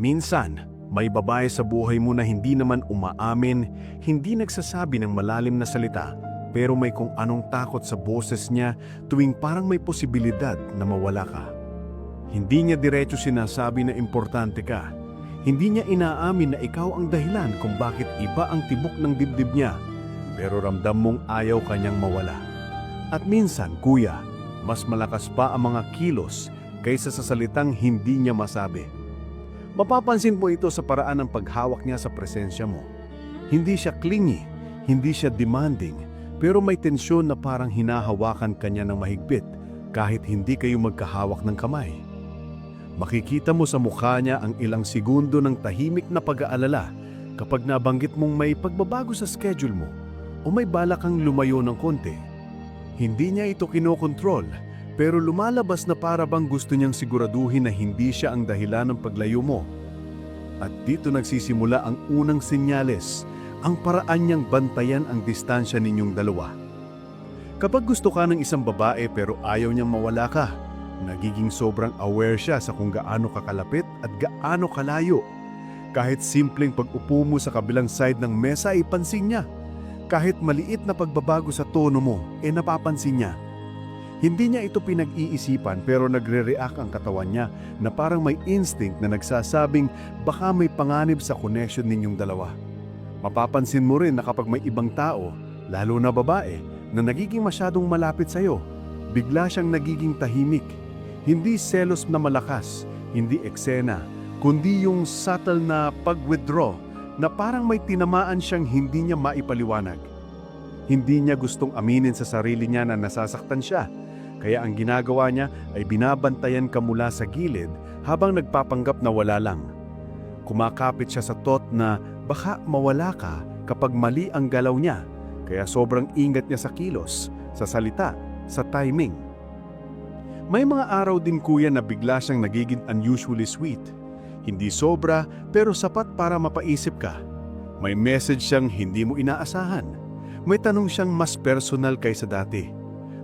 Minsan, may babae sa buhay mo na hindi naman umaamin, hindi nagsasabi ng malalim na salita, pero may kung anong takot sa boses niya tuwing parang may posibilidad na mawala ka. Hindi niya diretso sinasabi na importante ka. Hindi niya inaamin na ikaw ang dahilan kung bakit iba ang tibok ng dibdib niya, pero ramdam mong ayaw kanyang mawala. At minsan, kuya, mas malakas pa ang mga kilos kaysa sa salitang hindi niya masabi. Mapapansin mo ito sa paraan ng paghawak niya sa presensya mo. Hindi siya clingy, hindi siya demanding, pero may tensyon na parang hinahawakan kanya ng mahigpit kahit hindi kayo magkahawak ng kamay. Makikita mo sa mukha niya ang ilang segundo ng tahimik na pag-aalala kapag nabanggit mong may pagbabago sa schedule mo o may balak kang lumayo ng konti. Hindi niya ito kinokontrol, pero lumalabas na para bang gusto niyang siguraduhin na hindi siya ang dahilan ng paglayo mo. At dito nagsisimula ang unang senyales, ang paraan niyang bantayan ang distansya ninyong dalawa. Kapag gusto ka ng isang babae pero ayaw niyang mawala ka, nagiging sobrang aware siya sa kung gaano kakalapit at gaano kalayo. Kahit simpleng pag-upo mo sa kabilang side ng mesa ay pansin niya. Kahit maliit na pagbabago sa tono mo, napapansin niya. Hindi niya ito pinag-iisipan pero nagre-react ang katawan niya na parang may instinct na nagsasabing baka may panganib sa connection ninyong dalawa. Mapapansin mo rin na kapag may ibang tao, lalo na babae, na nagiging masyadong malapit sa'yo, bigla siyang nagiging tahimik. Hindi selos na malakas, hindi eksena, kundi yung subtle na pag-withdraw na parang may tinamaan siyang hindi niya maipaliwanag. Hindi niya gustong aminin sa sarili niya na nasasaktan siya. Kaya ang ginagawa niya ay binabantayan ka mula sa gilid habang nagpapanggap na wala lang. Kumakapit siya sa thought na baka mawala ka kapag mali ang galaw niya, kaya sobrang ingat niya sa kilos, sa salita, sa timing. May mga araw din kuya na bigla siyang nagiging unusually sweet. Hindi sobra pero sapat para mapaisip ka. May message siyang hindi mo inaasahan. May tanong siyang mas personal kaysa dati.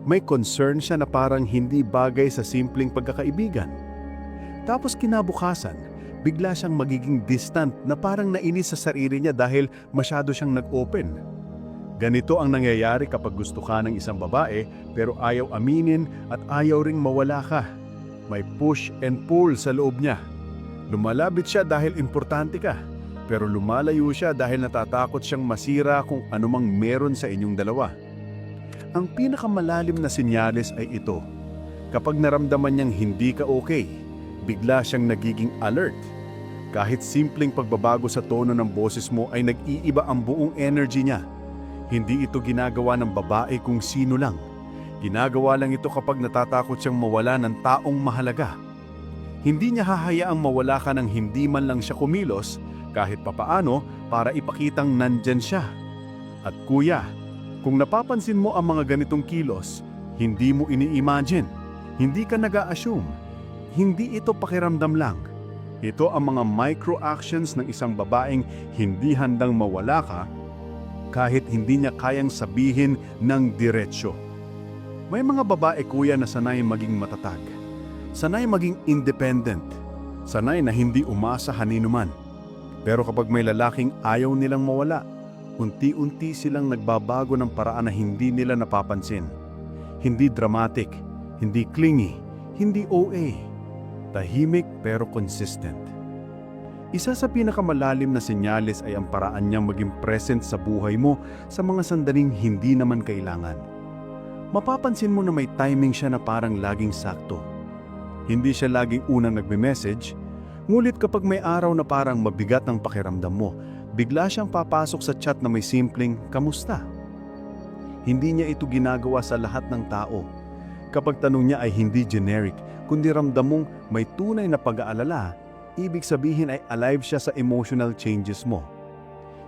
May concern siya na parang hindi bagay sa simpleng pagkakaibigan. Tapos kinabukasan, bigla siyang magiging distant na parang nainis sa sarili niya dahil masyado siyang nag-open. Ganito ang nangyayari kapag gusto ka ng isang babae pero ayaw aminin at ayaw ring mawala ka. May push and pull sa loob niya. Lumalabit siya dahil importante ka, pero lumalayo siya dahil natatakot siyang masira kung anumang meron sa inyong dalawa. Ang pinakamalalim na senyales ay ito. Kapag naramdaman niyang hindi ka okay, bigla siyang nagiging alert. Kahit simpleng pagbabago sa tono ng boses mo ay nag-iiba ang buong energy niya. Hindi ito ginagawa ng babae kung sino lang. Ginagawa lang ito kapag natatakot siyang mawala ng taong mahalaga. Hindi niya hahayaang mawala ka ng hindi man lang siya kumilos kahit papaano para ipakitang nandyan siya. At kuya, kung napapansin mo ang mga ganitong kilos, hindi mo ini-imagine, hindi ka nag-a-assume, hindi ito pakiramdam lang. Ito ang mga micro-actions ng isang babaeng hindi handang mawala ka kahit hindi niya kayang sabihin ng diretsyo. May mga babae kuya na sanay maging matatag, sanay maging independent, sanay na hindi umasa haninuman. Pero kapag may lalaking ayaw nilang mawala, unti-unti silang nagbabago ng paraan na hindi nila napapansin. Hindi dramatic, hindi clingy, hindi OA. Tahimik pero consistent. Isa sa pinakamalalim na senyales ay ang paraan niyang maging present sa buhay mo sa mga sandaling hindi naman kailangan. Mapapansin mo na may timing siya na parang laging sakto. Hindi siya laging unang nagme-message, ngulit kapag may araw na parang mabigat ang pakiramdam mo, bigla siyang papasok sa chat na may simpleng, "Kamusta?" Hindi niya ito ginagawa sa lahat ng tao. Kapag tanong niya ay hindi generic, kundi ramdam mong may tunay na pag-aalala, ibig sabihin ay alive siya sa emotional changes mo.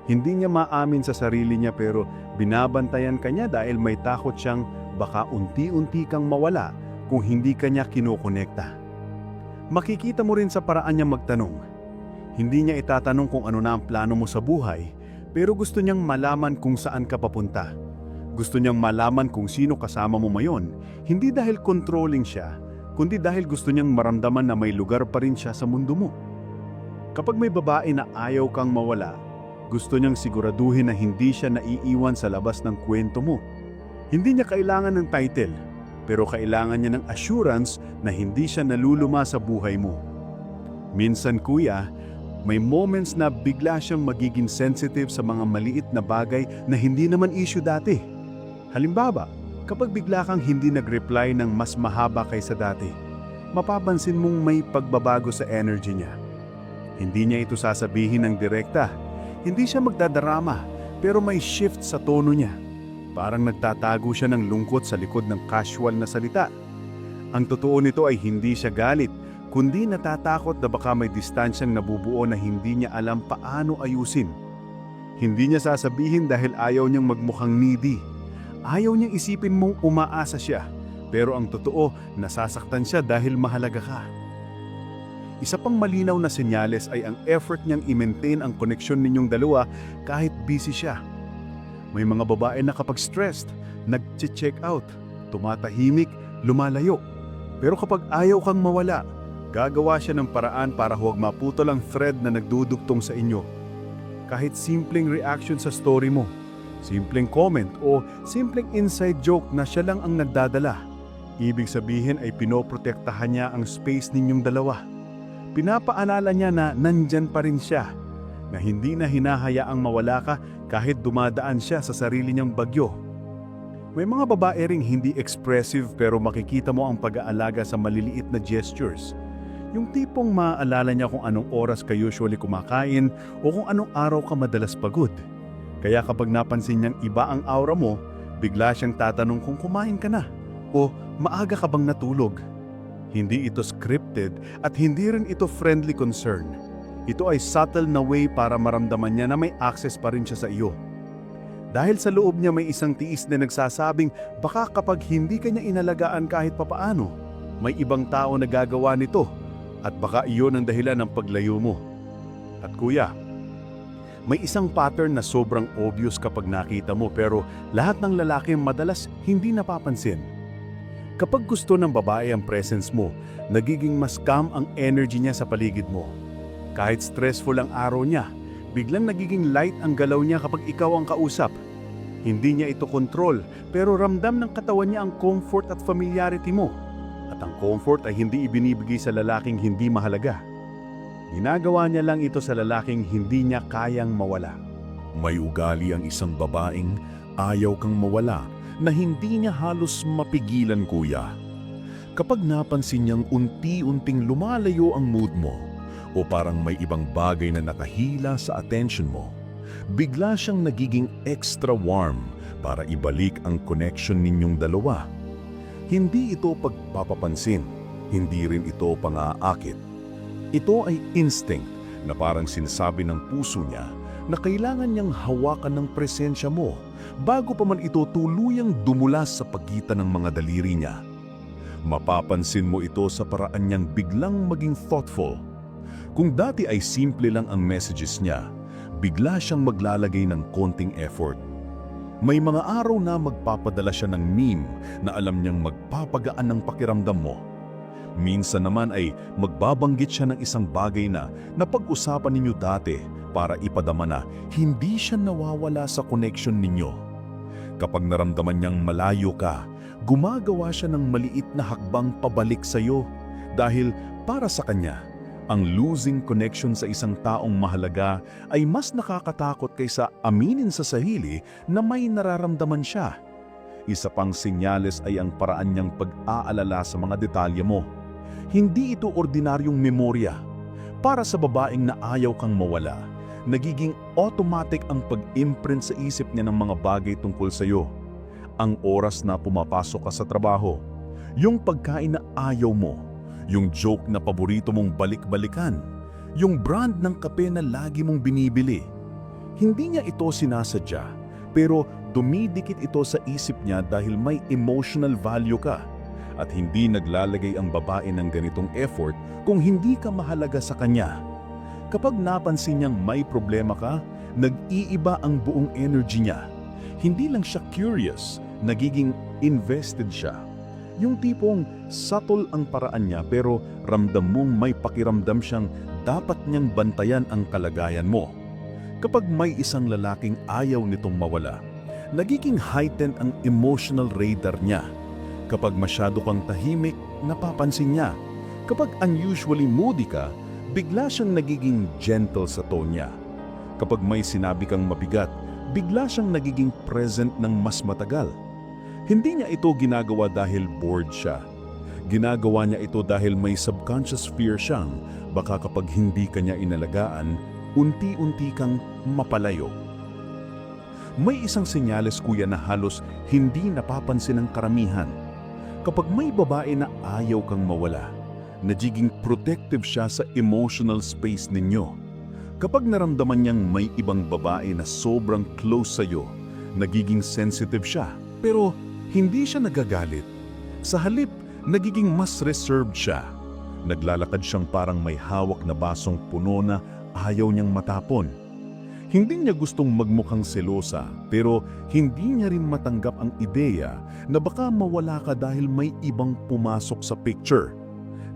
Hindi niya maamin sa sarili niya pero binabantayan ka niya dahil may takot siyang baka unti-unti kang mawala kung hindi ka niya kinokonekta. Makikita mo rin sa paraan niya magtanong. Hindi niya itatanong kung ano na ang plano mo sa buhay, pero gusto niyang malaman kung saan ka papunta. Gusto niyang malaman kung sino kasama mo ngayon, hindi dahil controlling siya, kundi dahil gusto niyang maramdaman na may lugar pa rin siya sa mundo mo. Kapag may babae na ayaw kang mawala, gusto niyang siguraduhin na hindi siya naiiwan sa labas ng kwento mo. Hindi niya kailangan ng title, pero kailangan niya ng assurance na hindi siya naluluma sa buhay mo. Minsan kuya, may moments na bigla siyang magiging sensitive sa mga maliit na bagay na hindi naman issue dati. Halimbawa, kapag bigla kang hindi nag-reply ng mas mahaba kaysa dati, mapapansin mong may pagbabago sa energy niya. Hindi niya ito sasabihin ng direkta. Hindi siya magdadrama, pero may shift sa tono niya. Parang nagtatago siya ng lungkot sa likod ng casual na salita. Ang totoo nito ay hindi siya galit, kundi natatakot na baka may distansyang nabubuo na hindi niya alam paano ayusin. Hindi niya sasabihin dahil ayaw niyang magmukhang needy. Ayaw niyang isipin mong umaasa siya, pero ang totoo, nasasaktan siya dahil mahalaga ka. Isa pang malinaw na senyales ay ang effort niyang i-maintain ang koneksyon ninyong dalawa kahit busy siya. May mga babae na kapag stressed, nag-check out, tumatahimik, lumalayo. Pero kapag ayaw kang mawala, gagawa siya ng paraan para huwag maputol ang thread na nagdudugtong sa inyo. Kahit simpleng reaction sa story mo, simpleng comment o simpleng inside joke na siya lang ang nagdadala, ibig sabihin ay pinoprotektahan niya ang space ninyong dalawa. Pinapaalala niya na nandyan pa rin siya, na hindi na hinahayaang mawala ka kahit dumadaan siya sa sarili niyang bagyo. May mga babae ring hindi expressive pero makikita mo ang pag-aalaga sa maliliit na gestures. Yung tipong maaalala niya kung anong oras ka usually kumakain o kung anong araw ka madalas pagod. Kaya kapag napansin niyang iba ang aura mo, bigla siyang tatanong kung kumain ka na o maaga ka bang natulog. Hindi ito scripted at hindi rin ito friendly concern. Ito ay subtle na way para maramdaman niya na may access pa rin siya sa iyo. Dahil sa loob niya may isang tiis na nagsasabing baka kapag hindi ka niya inalagaan kahit papaano, may ibang tao na gagawa nito at baka iyon ang dahilan ng paglayo mo. At kuya, may isang pattern na sobrang obvious kapag nakita mo pero lahat ng lalaki madalas hindi napapansin. Kapag gusto ng babae ang presence mo, nagiging mas calm ang energy niya sa paligid mo. Kahit stressful ang araw niya, biglang nagiging light ang galaw niya kapag ikaw ang kausap. Hindi niya ito control, pero ramdam ng katawan niya ang comfort at familiarity mo. At ang comfort ay hindi ibinibigay sa lalaking hindi mahalaga. Ginagawa niya lang ito sa lalaking hindi niya kayang mawala. May ugali ang isang babaeng ayaw kang mawala na hindi niya halos mapigilan kuya. Kapag napansin niyang unti-unting lumalayo ang mood mo o parang may ibang bagay na nakahila sa attention mo, bigla siyang nagiging extra warm para ibalik ang connection ninyong dalawa. Hindi ito pagpapapansin, hindi rin ito pang-aakit. Ito ay instinct na parang sinasabi ng puso niya na kailangan niyang hawakan ng presensya mo bago pa man ito tuluyang dumulas sa pagitan ng mga daliri niya. Mapapansin mo ito sa paraan niyang biglang maging thoughtful. Kung dati ay simple lang ang messages niya, bigla siyang maglalagay ng konting effort. May mga araw na magpapadala siya ng meme na alam niyang magpapagaan ng pakiramdam mo. Minsan naman ay magbabanggit siya ng isang bagay na napag-usapan ninyo dati para ipadama na hindi siya nawawala sa connection ninyo. Kapag naramdaman niyang malayo ka, gumagawa siya ng maliit na hakbang pabalik sa iyo dahil para sa kanya, ang losing connection sa isang taong mahalaga ay mas nakakatakot kaysa aminin sa sarili na may nararamdaman siya. Isa pang senyales ay ang paraan niyang pag-aalala sa mga detalye mo. Hindi ito ordinaryong memorya. Para sa babaeng na ayaw kang mawala, nagiging automatic ang pag-imprint sa isip niya ng mga bagay tungkol sa iyo. Ang oras na pumapasok ka sa trabaho, yung pagkain na ayaw mo, yung joke na paborito mong balik-balikan, yung brand ng kape na lagi mong binibili. Hindi niya ito sinasadya, pero dumidikit ito sa isip niya dahil may emotional value ka. At hindi naglalagay ang babae ng ganitong effort kung hindi ka mahalaga sa kanya. Kapag napansin niyang may problema ka, nag-iiba ang buong energy niya. Hindi lang siya curious, nagiging invested siya. Yung tipong subtle ang paraan niya pero ramdam mong may pakiramdam siyang dapat niyang bantayan ang kalagayan mo. Kapag may isang lalaking ayaw nitong mawala, nagiging heightened ang emotional radar niya. Kapag masyado kang tahimik, napapansin niya. Kapag unusually moody ka, bigla siyang nagiging gentle sa tone niya. Kapag may sinabi kang mabigat, bigla siyang nagiging present ng mas matagal. Hindi niya ito ginagawa dahil bored siya. Ginagawa niya ito dahil may subconscious fear siyang baka kapag hindi ka niya inalagaan, unti-unti kang mapalayo. May isang senyales kuya na halos hindi napapansin ng karamihan. Kapag may babae na ayaw kang mawala, nagiging protective siya sa emotional space ninyo. Kapag naramdaman niyang may ibang babae na sobrang close sa'yo, nagiging sensitive siya. Pero hindi siya nagagalit. Sa halip, nagiging mas reserved siya. Naglalakad siyang parang may hawak na basong puno na ayaw niyang matapon. Hindi niya gustong magmukhang selosa, pero hindi niya rin matanggap ang ideya na baka mawala ka dahil may ibang pumasok sa picture.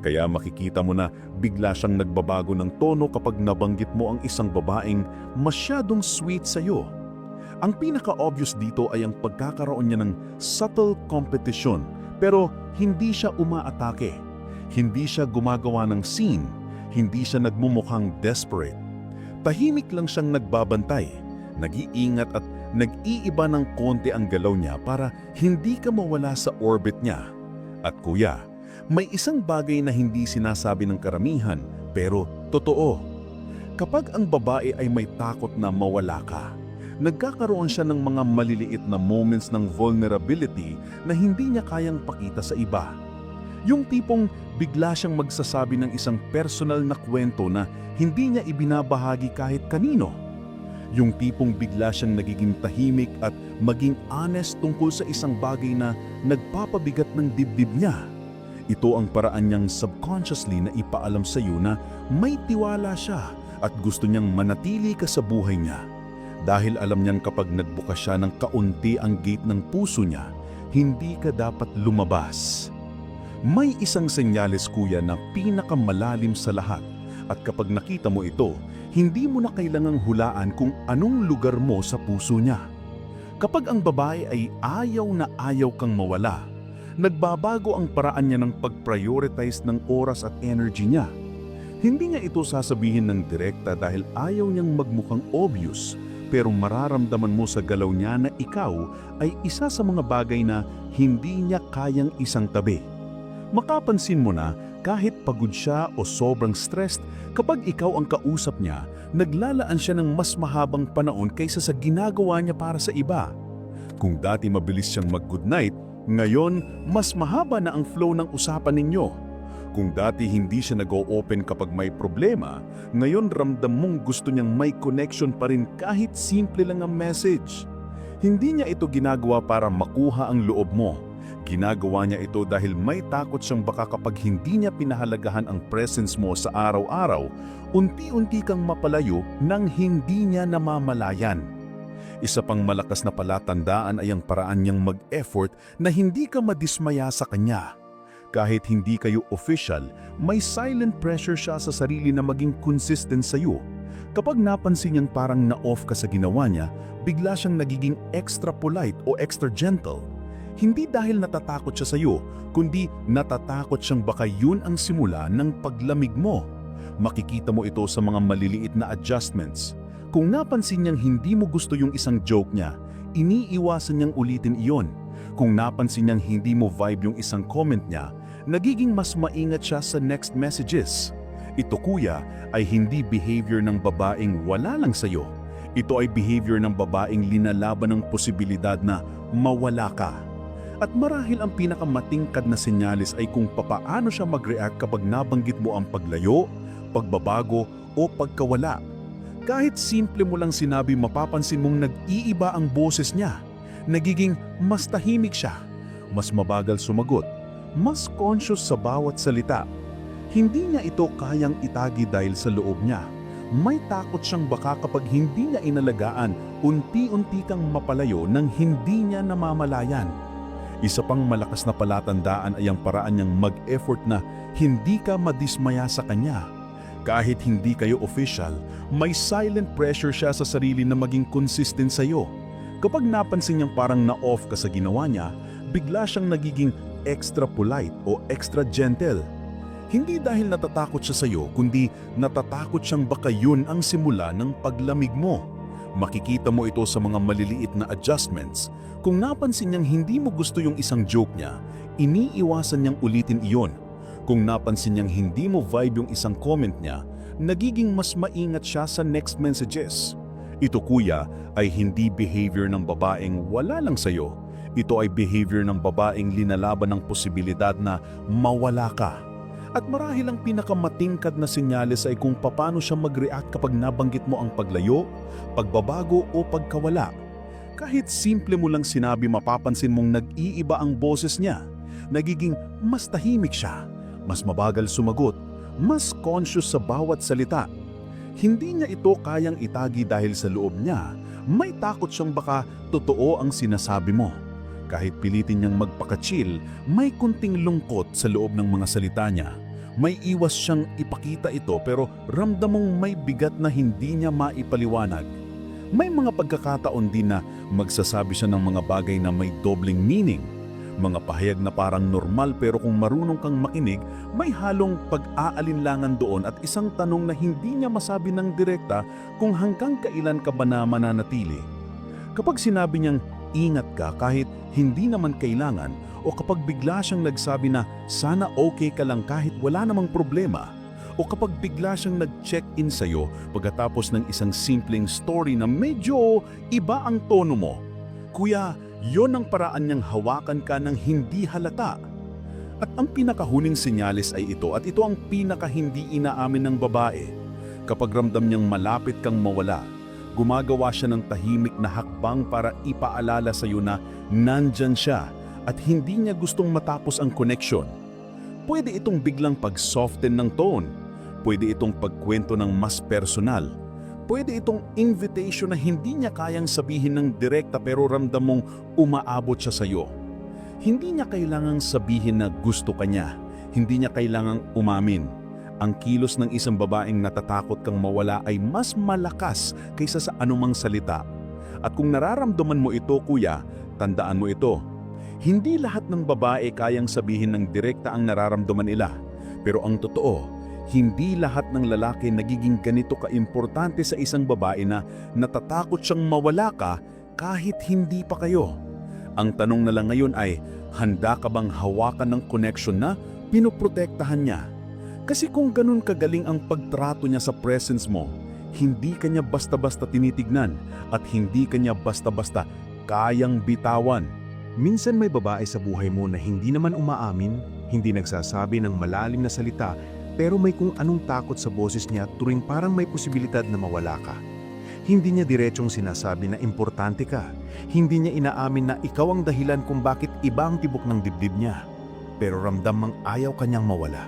Kaya makikita mo na bigla siyang nagbabago ng tono kapag nabanggit mo ang isang babaeng masyadong sweet sa'yo. Ang pinaka-obvious dito ay ang pagkakaroon niya ng subtle competition, pero hindi siya umaatake. Hindi siya gumagawa ng scene. Hindi siya nagmumukhang desperate. Tahimik lang siyang nagbabantay, nag-iingat at nag-iiba ng konti ang galaw niya para hindi ka mawala sa orbit niya. At kuya, may isang bagay na hindi sinasabi ng karamihan pero totoo. Kapag ang babae ay may takot na mawala ka, nagkakaroon siya ng mga maliliit na moments ng vulnerability na hindi niya kayang pakita sa iba. Yung tipong bigla siyang magsasabi ng isang personal na kwento na hindi niya ibinabahagi kahit kanino. Yung tipong bigla siyang nagiging tahimik at maging honest tungkol sa isang bagay na nagpapabigat ng dibdib niya. Ito ang paraan niyang subconsciously na ipaalam sa iyo na may tiwala siya at gusto niyang manatili ka sa buhay niya. Dahil alam niyang kapag nagbukas siya ng kaunti ang gate ng puso niya, hindi ka dapat lumabas. May isang senyales kuya na pinakamalalim sa lahat at kapag nakita mo ito, hindi mo na kailangang hulaan kung anong lugar mo sa puso niya. Kapag ang babae ay ayaw na ayaw kang mawala, nagbabago ang paraan niya ng pag-prioritize ng oras at energy niya. Hindi niya ito sasabihin ng direkta dahil ayaw niyang magmukhang obvious, pero mararamdaman mo sa galaw niya na ikaw ay isa sa mga bagay na hindi niya kayang isang tabi. Makapansin mo na kahit pagod siya o sobrang stressed, kapag ikaw ang kausap niya, naglalaan siya ng mas mahabang panahon kaysa sa ginagawa niya para sa iba. Kung dati mabilis siyang mag-good night, ngayon mas mahaba na ang flow ng usapan ninyo. Kung dati hindi siya nag-o-open kapag may problema, ngayon ramdam mong gusto niyang may connection pa rin kahit simple lang ang message. Hindi niya ito ginagawa para makuha ang loob mo. Ginagawa niya ito dahil may takot siyang baka kapag hindi niya pinahalagahan ang presence mo sa araw-araw, unti-unti kang mapalayo nang hindi niya namamalayan. Isa pang malakas na palatandaan ay ang paraan niyang mag-effort na hindi ka madismaya sa kanya. Kahit hindi kayo official, may silent pressure siya sa sarili na maging consistent sa iyo. Kapag napansin niyang parang na-off ka sa ginawa niya, bigla siyang nagiging extra polite o extra gentle. Hindi dahil natatakot siya sa iyo, kundi natatakot siyang baka yun ang simula ng paglamig mo. Makikita mo ito sa mga maliliit na adjustments. Kung napansin niyang hindi mo gusto yung isang joke niya, iniiwasan niyang ulitin iyon. Kung napansin niyang hindi mo vibe yung isang comment niya, nagiging mas maingat siya sa next messages. Ito kuya ay hindi behavior ng babaeng wala lang sa'yo. Ito ay behavior ng babaeng linalaban ng posibilidad na mawala ka. At marahil ang pinakamatingkad na senyales ay kung papaano siya mag-react kapag nabanggit mo ang paglayo, pagbabago o pagkawala. Kahit simple mo lang sinabi, mapapansin mong nag-iiba ang boses niya. Nagiging mas tahimik siya, mas mabagal sumagot, mas conscious sa bawat salita. Hindi niya ito kayang itagi dahil sa loob niya. May takot siyang baka kapag hindi niya inalagaan, unti-unti kang mapalayo nang hindi niya namamalayan. Isa pang malakas na palatandaan ay ang paraan niyang mag-effort na hindi ka madismaya sa kanya. Kahit hindi kayo official, may silent pressure siya sa sarili na maging consistent sa'yo. Kapag napansin niyang parang na-off ka sa ginawa niya, bigla siyang nagiging extra polite o extra gentle. Hindi dahil natatakot siya sa'yo, kundi natatakot siyang baka yun ang simula ng paglamig mo. Makikita mo ito sa mga maliliit na adjustments. Kung napansin niyang hindi mo gusto yung isang joke niya, iniiwasan niyang ulitin iyon. Kung napansin niyang hindi mo vibe yung isang comment niya, nagiging mas maingat siya sa next messages. Ito kuya ay hindi behavior ng babaeng wala lang sa'yo. Ito ay behavior ng babaeng linalaban ng posibilidad na mawala ka. At marahil ang pinakamatingkad na senyales ay kung paano siya mag-react kapag nabanggit mo ang paglayo, pagbabago o pagkawala. Kahit simple mo lang sinabi, mapapansin mong nag-iiba ang boses niya. Nagiging mas tahimik siya, mas mabagal sumagot, mas conscious sa bawat salita. Hindi niya ito kayang itagi dahil sa loob niya, may takot siyang baka totoo ang sinasabi mo. Kahit pilitin niyang magpaka-chill, may kunting lungkot sa loob ng mga salita niya. May iwas siyang ipakita ito pero ramdam mong may bigat na hindi niya maipaliwanag. May mga pagkakataon din na magsasabi siya ng mga bagay na may dobling meaning. Mga pahayag na parang normal pero kung marunong kang makinig, may halong pag-aalinlangan doon at isang tanong na hindi niya masabi ng direkta kung hanggang kailan ka ba na mananatili. Kapag sinabi niyang ingat ka kahit hindi naman kailangan o kapag bigla siyang nagsabi na sana okay ka lang kahit wala namang problema o kapag bigla siyang nag-check-in sa'yo pagkatapos ng isang simpleng story na medyo iba ang tono mo. Kuya, yon ang paraan niyang hawakan ka ng hindi halata. At ang pinakahuling senyales ay ito at ito ang pinaka hindi inaamin ng babae. Kapag ramdam niyang malapit kang mawala, gumagawa siya ng tahimik na hakbang para ipaalala sa iyo na nandyan siya at hindi niya gustong matapos ang connection. Pwede itong biglang pag-soften ng tone. Pwede itong pagkwento ng mas personal. Pwede itong invitation na hindi niya kayang sabihin ng direkta pero ramdam mong umaabot siya sa iyo. Hindi niya kailangang sabihin na gusto ka niya. Hindi niya kailangang umamin. Ang kilos ng isang babaeng natatakot kang mawala ay mas malakas kaysa sa anumang salita. At kung nararamdaman mo ito, kuya, tandaan mo ito. Hindi lahat ng babae kayang sabihin ng direkta ang nararamdaman nila. Pero ang totoo, hindi lahat ng lalaki nagiging ganito kaimportante sa isang babae na natatakot siyang mawala ka kahit hindi pa kayo. Ang tanong na lang ngayon ay, handa ka bang hawakan ng connection na pinoprotektahan niya? Kasi kung ganun kagaling ang pagtrato niya sa presence mo, hindi kanya basta-basta tinitignan at hindi kanya basta-basta kayang bitawan. Minsan may babae sa buhay mo na hindi naman umaamin, hindi nagsasabi ng malalim na salita, pero may kung anong takot sa boses niya tuwing parang may posibilidad na mawala ka. Hindi niya diretsong sinasabi na importante ka. Hindi niya inaamin na ikaw ang dahilan kung bakit iba ang tibok ng dibdib niya. Pero ramdam mang ayaw kanyang mawala.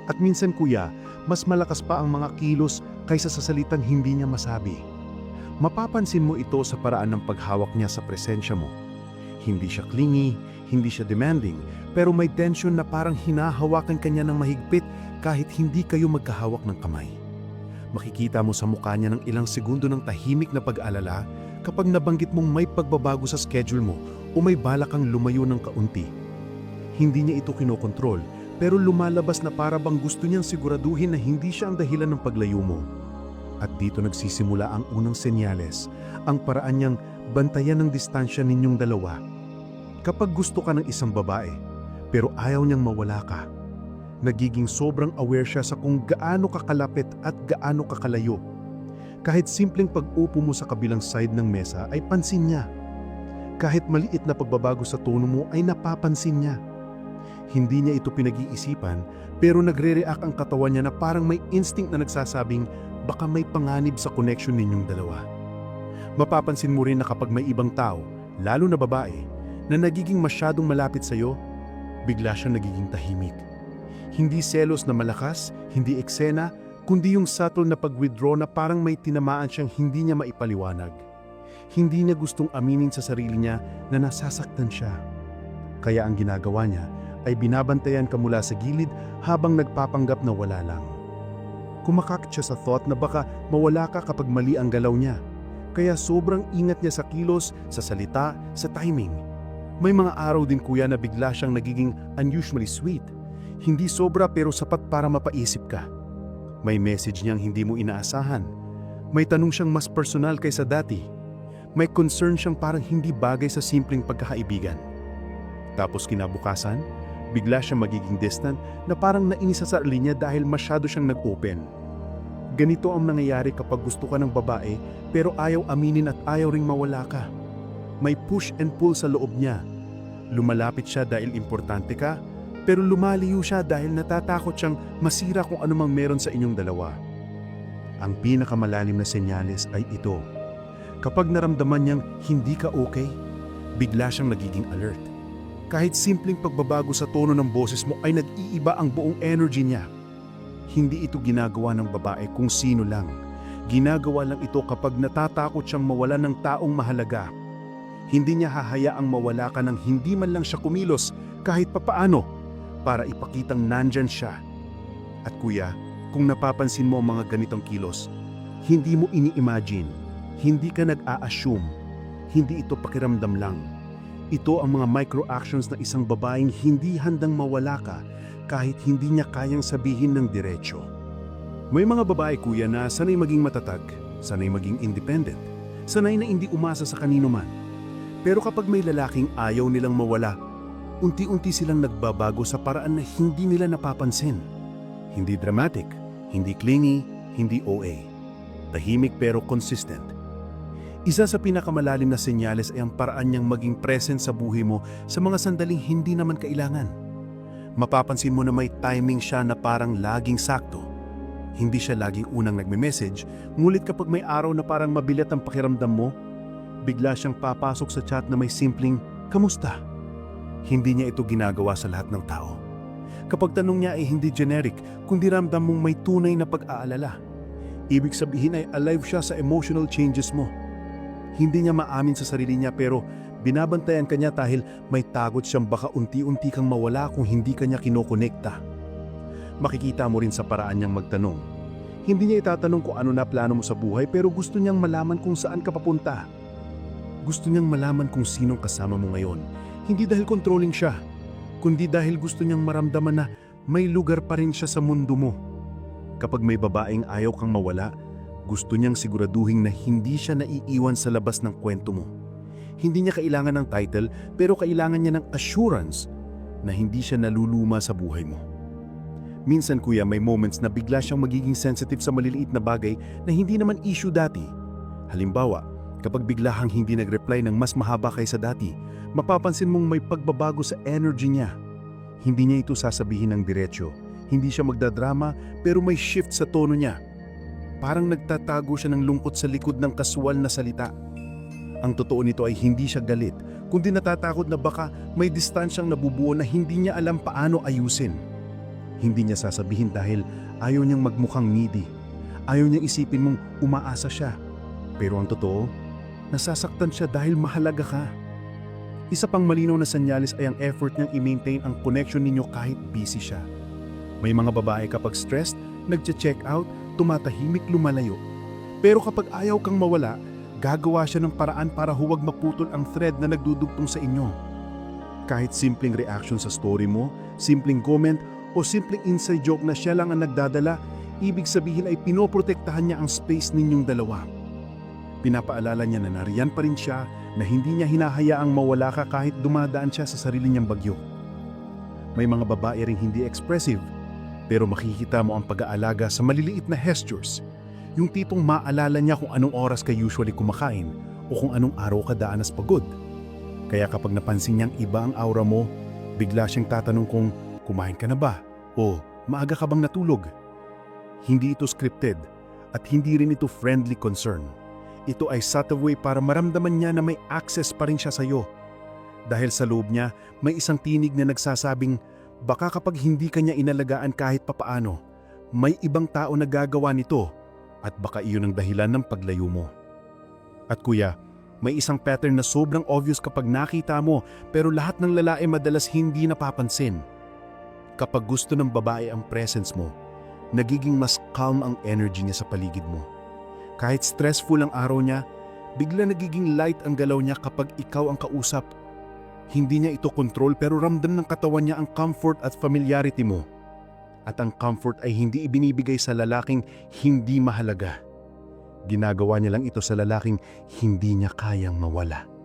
At minsan kuya, mas malakas pa ang mga kilos kaysa sa salitang hindi niya masabi. Mapapansin mo ito sa paraan ng paghawak niya sa presensya mo. Hindi siya clingy, hindi siya demanding, pero may tension na parang hinahawakan kanya ng mahigpit kahit hindi kayo magkahawak ng kamay. Makikita mo sa mukha niya ng ilang segundo ng tahimik na pag-alala kapag nabanggit mong may pagbabago sa schedule mo o may balak kang lumayo ng kaunti. Hindi niya ito kinokontrol, pero lumalabas na para bang gusto niyang siguraduhin na hindi siya ang dahilan ng paglayo mo. At dito nagsisimula ang unang senyales, ang paraan niyang bantayan ng distansya ninyong dalawa. Kapag gusto ka ng isang babae, pero ayaw niyang mawala ka, nagiging sobrang aware siya sa kung gaano kakalapit at gaano kakalayo. Kahit simpleng pag-upo mo sa kabilang side ng mesa ay pansin niya. Kahit maliit na pagbabago sa tono mo ay napapansin niya. Hindi niya ito pinag-iisipan, pero nagre-react ang katawan niya na parang may instinct na nagsasabing baka may panganib sa connection ninyong dalawa. Mapapansin mo rin na kapag may ibang tao, lalo na babae, na nagiging masyadong malapit sa iyo, bigla siyang nagiging tahimik. Hindi selos na malakas, hindi eksena, kundi yung subtle na pag-withdraw na parang may tinamaan siyang hindi niya maipaliwanag. Hindi niya gustong aminin sa sarili niya na nasasaktan siya. Kaya ang ginagawa niya ay binabantayan ka mula sa gilid habang nagpapanggap na wala lang. Kumakakit siya sa thought na baka mawala ka kapag mali ang galaw niya. Kaya sobrang ingat niya sa kilos, sa salita, sa timing. May mga araw din kuya na bigla siyang nagiging unusually sweet. Hindi sobra pero sapat para mapaisip ka. May message niyang hindi mo inaasahan. May tanong siyang mas personal kaysa dati. May concern siyang parang hindi bagay sa simpleng pagkakaibigan. Tapos kinabukasan, bigla siyang magiging distant na parang nainis sa sarili niya dahil masyado siyang nag-open. Ganito ang nangyayari kapag gusto ka ng babae pero ayaw aminin at ayaw ring mawala ka. May push and pull sa loob niya. Lumalapit siya dahil importante ka, pero lumalayo siya dahil natatakot siyang masira kung anumang meron sa inyong dalawa. Ang pinakamalalim na senyales ay ito. Kapag naramdaman niyang hindi ka okay, bigla siyang nagiging alert. Kahit simpleng pagbabago sa tono ng boses mo ay nag-iiba ang buong energy niya. Hindi ito ginagawa ng babae kung sino lang. Ginagawa lang ito kapag natatakot siyang mawalan ng taong mahalaga. Hindi niya hahayaang mawala ka nang hindi man lang siya kumilos kahit papaano para ipakitang nandyan siya. At kuya, kung napapansin mo ang mga ganitong kilos, hindi mo ini-imagine, hindi ka nag-a-assume, hindi ito pakiramdam lang. Ito ang mga micro-actions na isang babaeng hindi handang mawala ka kahit hindi niya kayang sabihin ng diretsyo. May mga babae kuya na sanay maging matatag, sanay maging independent, sanay na hindi umasa sa kanino man. Pero kapag may lalaking ayaw nilang mawala, unti-unti silang nagbabago sa paraan na hindi nila napapansin. Hindi dramatic, hindi clingy, hindi OA. Tahimik pero consistent. Isa sa pinakamalalim na senyales ay ang paraan niyang maging present sa buhay mo sa mga sandaling hindi naman kailangan. Mapapansin mo na may timing siya na parang laging sakto. Hindi siya laging unang nagme-message, ngulit kapag may araw na parang mabigat ang pakiramdam mo, bigla siyang papasok sa chat na may simpleng, "Kamusta?" Hindi niya ito ginagawa sa lahat ng tao. Kapag tanong niya ay hindi generic, kundi ramdam mong may tunay na pag-aalala. Ibig sabihin ay alive siya sa emotional changes mo. Hindi niya maamin sa sarili niya pero binabantayan ka niya dahil may tagot siyang baka unti-unti kang mawala kung hindi ka niya kinokonekta. Makikita mo rin sa paraan niyang magtanong. Hindi niya itatanong kung ano na plano mo sa buhay pero gusto niyang malaman kung saan ka papunta. Gusto niyang malaman kung sinong kasama mo ngayon. Hindi dahil controlling siya, kundi dahil gusto niyang maramdaman na may lugar pa rin siya sa mundo mo. Kapag may babaeng ayaw kang mawala, gusto niyang siguraduhin na hindi siya naiiwan sa labas ng kwento mo. Hindi niya kailangan ng title pero kailangan niya ng assurance na hindi siya naluluma sa buhay mo. Minsan kuya, may moments na bigla siyang magiging sensitive sa maliliit na bagay na hindi naman issue dati. Halimbawa, kapag biglahang hindi nag-reply ng mas mahaba kaysa dati, mapapansin mong may pagbabago sa energy niya. Hindi niya ito sasabihin ng diretsyo. Hindi siya magdadrama pero may shift sa tono niya. Parang nagtatago siya ng lungkot sa likod ng kasual na salita. Ang totoo nito ay hindi siya galit, kundi natatakot na baka may distansyang nabubuo na hindi niya alam paano ayusin. Hindi niya sasabihin dahil ayaw niyang magmukhang needy. Ayaw niyang isipin mong umaasa siya. Pero ang totoo, nasasaktan siya dahil mahalaga ka. Isa pang malinaw na senyales ay ang effort niyang i-maintain ang connection ninyo kahit busy siya. May mga babae kapag stressed, nagche-check out, tumatahimik, lumalayo. Pero kapag ayaw kang mawala, gagawa siya ng paraan para huwag maputol ang thread na nagdudugtong sa inyo. Kahit simpleng reaction sa story mo, simpleng comment, o simpleng inside joke na siya lang ang nagdadala, ibig sabihin ay pinoprotektahan niya ang space ninyong dalawa. Pinapaalala niya na nariyan pa rin siya, na hindi niya hinahayaang mawala ka kahit dumadaan siya sa sarili niyang bagyo. May mga babae ring hindi expressive, pero makikita mo ang pag-aalaga sa maliliit na gestures. Yung tipong maalala niya kung anong oras ka usually kumakain o kung anong araw ka daanas pagod. Kaya kapag napansin niyang iba ang aura mo, bigla siyang tatanong kung kumain ka na ba o maaga ka bang natulog. Hindi ito scripted at hindi rin ito friendly concern. Ito ay subtle way para maramdaman niya na may access pa rin siya sa iyo. Dahil sa loob niya, may isang tinig na nagsasabing baka kapag hindi ka niya inalagaan kahit papaano, may ibang tao na gagawa nito at baka iyon ang dahilan ng paglayo mo. At kuya, may isang pattern na sobrang obvious kapag nakita mo pero lahat ng lalaki madalas hindi napapansin. Kapag gusto ng babae ang presence mo, nagiging mas calm ang energy niya sa paligid mo. Kahit stressful ang araw niya, bigla nagiging light ang galaw niya kapag ikaw ang kausap. Hindi niya ito control pero ramdam ng katawan niya ang comfort at familiarity mo. At ang comfort ay hindi ibinibigay sa lalaking hindi mahalaga. Ginagawa niya lang ito sa lalaking hindi niya kayang mawala.